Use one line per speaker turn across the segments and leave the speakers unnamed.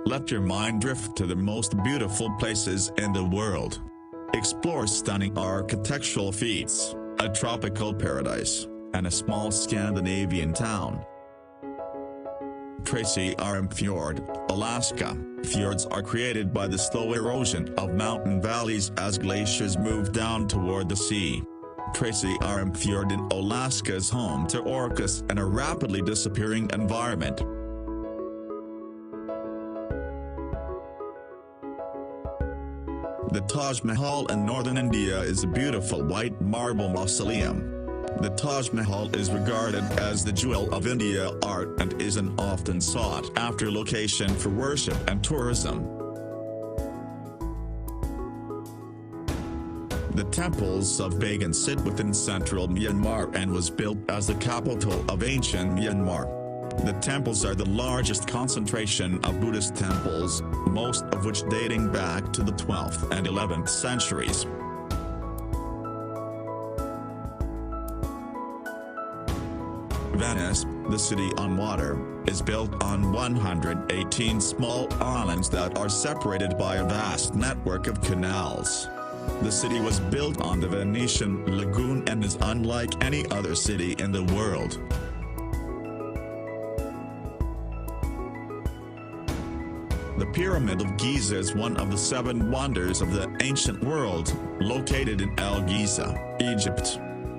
Let your mind drift to the most beautiful places in the world. Explore stunning architectural feats, a tropical paradise, and a small Scandinavian town. Tracy Arm Fjord, Alaska. Fjords are created by the slow erosion of mountain valleys as glaciers move down toward the sea. Tracy Arm Fjord in Alaska is home to orcas and a rapidly disappearing environment. The Taj Mahal in northern India is a beautiful white marble mausoleum. The Taj Mahal is regarded as the jewel of India art and is an often sought-after location for worship and tourism. The temples of Bagan sit within central Myanmar and was built as the capital of ancient Myanmar. The temples are the largest concentration of Buddhist temples, most of which dating back to the 12th and 11th centuries. Venice, the city on water, is built on 118 small islands that are separated by a vast network of canals. The city was built on the Venetian lagoon and is unlike any other city in the world. The Pyramid of Giza is one of the 7 wonders of the ancient world, located in El Giza, Egypt.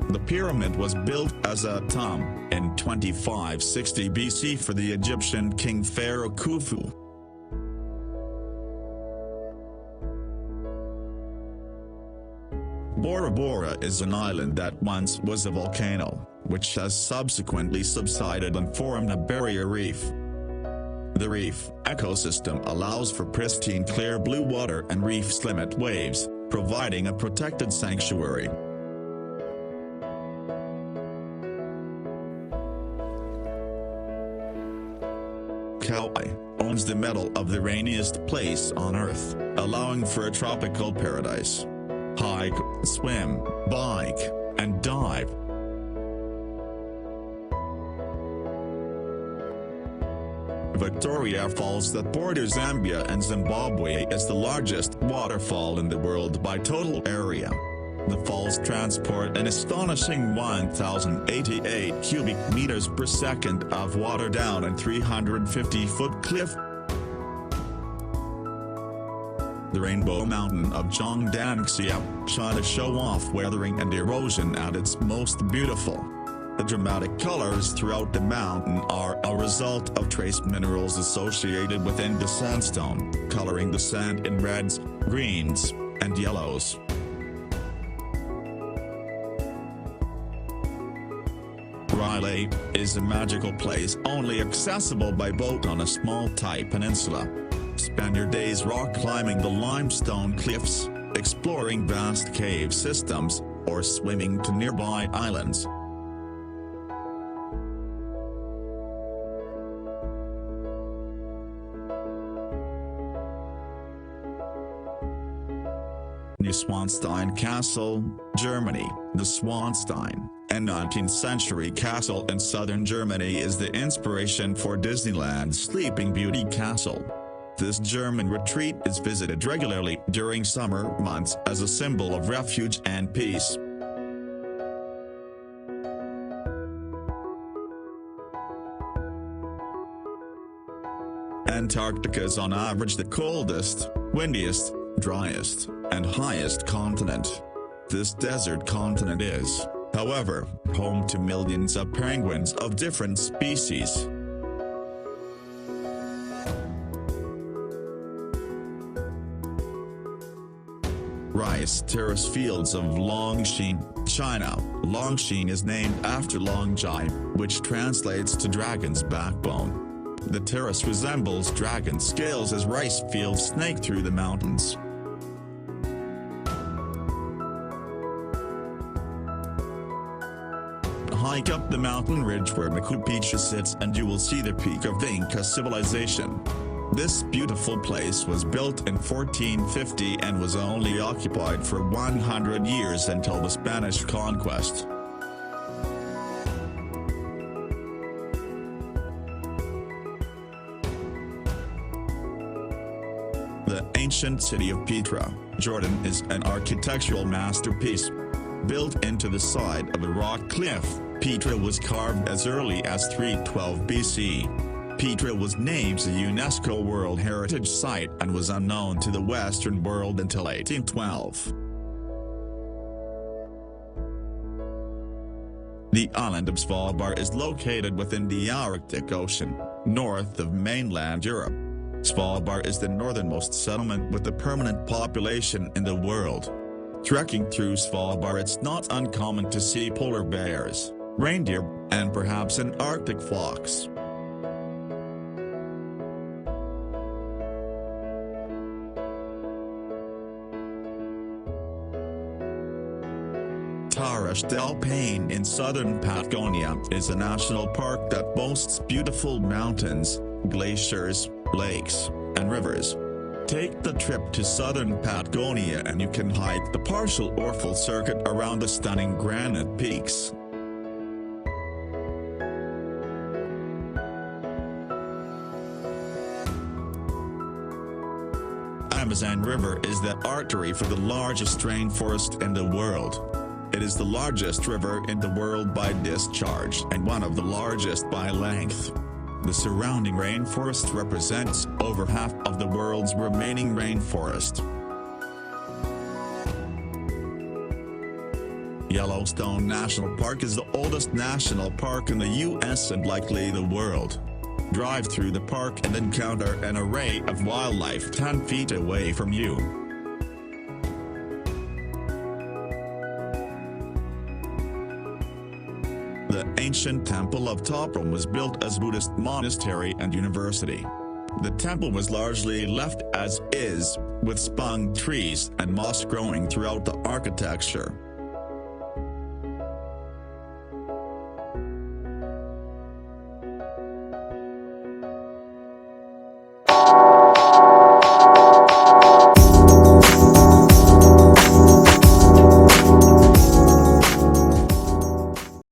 The pyramid was built as a tomb in 2560 BC for the Egyptian king Pharaoh Khufu. Bora Bora is an island that once was a volcano, which has subsequently subsided and formed a barrier reef. The reef ecosystem allows for pristine clear blue water and reefs limit waves, providing a protected sanctuary. Kauai owns the medal of the rainiest place on Earth, allowing for a tropical paradise. Hike, swim, bike, and dive. Victoria Falls that borders Zambia and Zimbabwe is the largest waterfall in the world by total area. The falls transport an astonishing 1,088 cubic meters per second of water down a 350-foot cliff. The Rainbow Mountain of Zhongdangxia, China show off weathering and erosion at its most beautiful. The dramatic colors throughout the mountain are a result of trace minerals associated within the sandstone, coloring the sand in reds, greens, and yellows. Riley is a magical place only accessible by boat on a small tight peninsula. Spend your days rock climbing the limestone cliffs, exploring vast cave systems, or swimming to nearby islands. Neuschwanstein Castle, Germany. The Schwanstein, a 19th century castle in southern Germany, is the inspiration for Disneyland's Sleeping Beauty Castle. This German retreat is visited regularly during summer months as a symbol of refuge and peace. Antarctica is on average the coldest, windiest, driest, and highest continent. This desert continent is, however, home to millions of penguins of different species. Rice terrace fields of Longshan, China. Longshan is named after Longjai, which translates to dragon's backbone. The terrace resembles dragon scales as rice fields snake through the mountains. Hike up the mountain ridge where Machu Picchu sits and you will see the peak of the Inca civilization. This beautiful place was built in 1450 and was only occupied for 100 years until the Spanish conquest. The ancient city of Petra, Jordan is an architectural masterpiece. Built into the side of a rock cliff, Petra was carved as early as 312 BC. Petra was named a UNESCO World Heritage Site and was unknown to the Western world until 1812. The island of Svalbard is located within the Arctic Ocean, north of mainland Europe. Svalbard is the northernmost settlement with a permanent population in the world. Trekking through Svalbard, it's not uncommon to see polar bears, reindeer, and perhaps an Arctic fox. Torres del Paine in southern Patagonia is a national park that boasts beautiful mountains, glaciers, lakes, and rivers. Take the trip to southern Patagonia and you can hike the partial or full circuit around the stunning granite peaks. Amazon River is the artery for the largest rainforest in the world. It is the largest river in the world by discharge and one of the largest by length. The surrounding rainforest represents over half of the world's remaining rainforest. Yellowstone National Park is the oldest national park in the U.S. and likely the world. Drive through the park and encounter an array of wildlife 10 feet away from you. The ancient Temple of Toprom was built as Buddhist monastery and university. The temple was largely left as is, with spung trees and moss growing throughout the architecture.